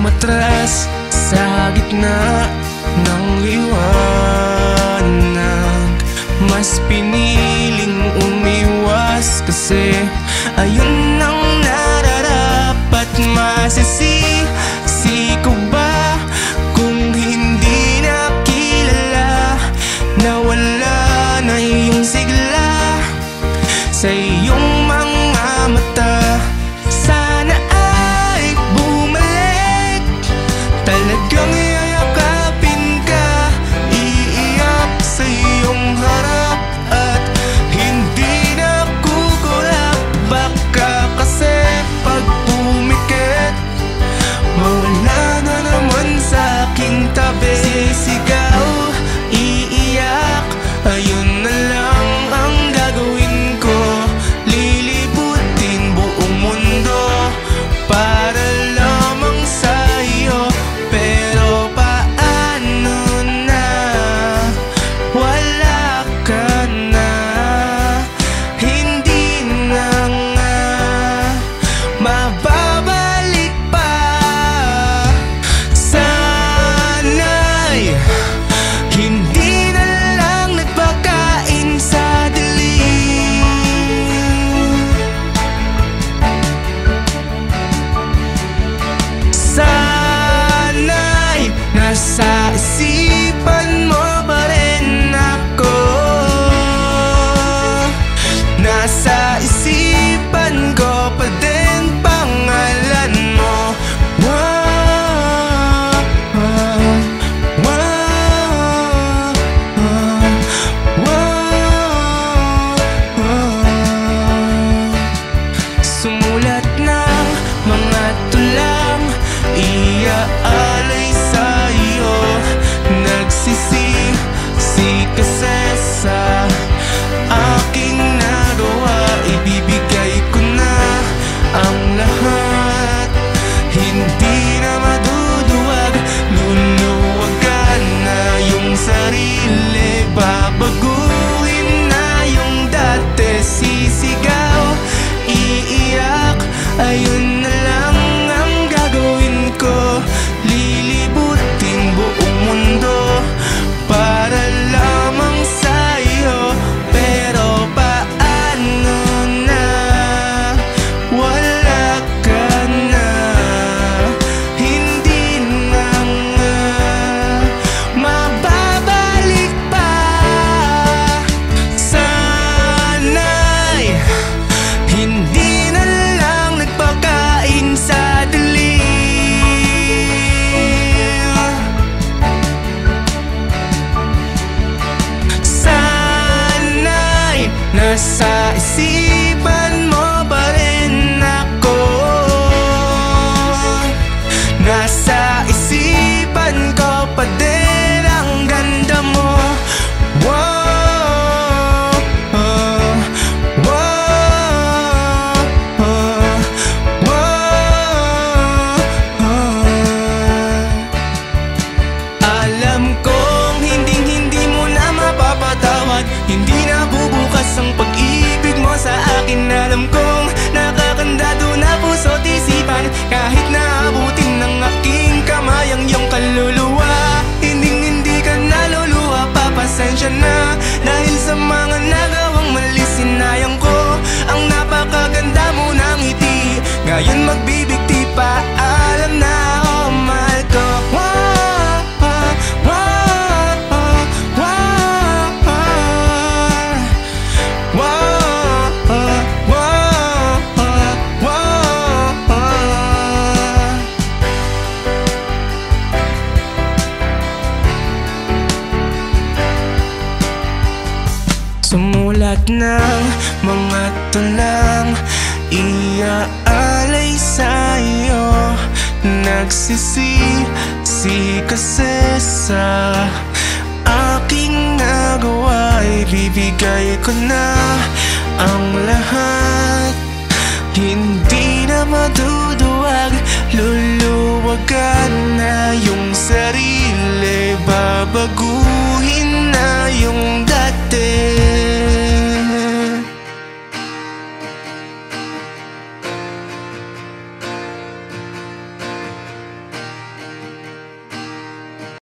umatras sa gitna ng liwanag. Mas piniling umiwas kasi ayun ang nararapat. Masisisi ko ba kung hindi na kilala na wala na iyong sigla sa iyong mga mata? Sana ay bumalik, talagang yayakapin ka, iiyak sa iyong harap at hindi na kukulap. Baka kasi pag pumikit, mawala na naman sa aking tabi. Sisigaw, iiyak, ayun na lang ang gagawin ko. Lilibutin buong mundo para lamang sa'yo. Pero paano na wala ka na? Hindi na nga mababalik pa. Sana'y hindi na lang nagpakain sa dilim. Sana'y nasa isipan mo pa rin ako. Nasa isipan ko pa din pangalan mo. Wow, wow, wow, wow, wow. Sumulat ng mga tulang, iaalay sa'yo. Nagsisisi kasi sa aking nagawa. Ibibigay ko na ang lahat, hindi na maduduwag. Luluwagan na yung sarili, babaguhin na yung dati. Sisigaw, iiyak, ayun na lang ang gagawin ko. Lilibutin buong mundo para lamang sa'yo. Pero paano na wala ka na? Hindi na nga mababalik pa. Sana'y hindi na lang nagpakain sa dilim. Sana'y nasa isipan mo pa rin ako. Nasa isipan ko pa din ang ganda mo. Wow, wow, wow, wow. Alam kong hindi mo na mapapatawad, hindi na bubukas ang pag-ibig mo sa akin. Alam kong nakakandado na puso't isipan, kahit naabutin ng aking kamay ang iyong kaluluwa. Hindi ka naluluha pa, pasensya na dahil sa mga nagawang mali. Sinayang ko ang napakaganda mo ng ngiti, ngayon magbibigti pa. Alam na, oh mahal ko. Wow, wow, wow, wow, wow, wow, wow. Sumulat ng mga tulang, iaalay sa'yo. Nagsisisi kasi sa aking nagawa. Ibibigay ko na ang lahat, hindi na maduduwag. Luluwagan na yung sarili, babago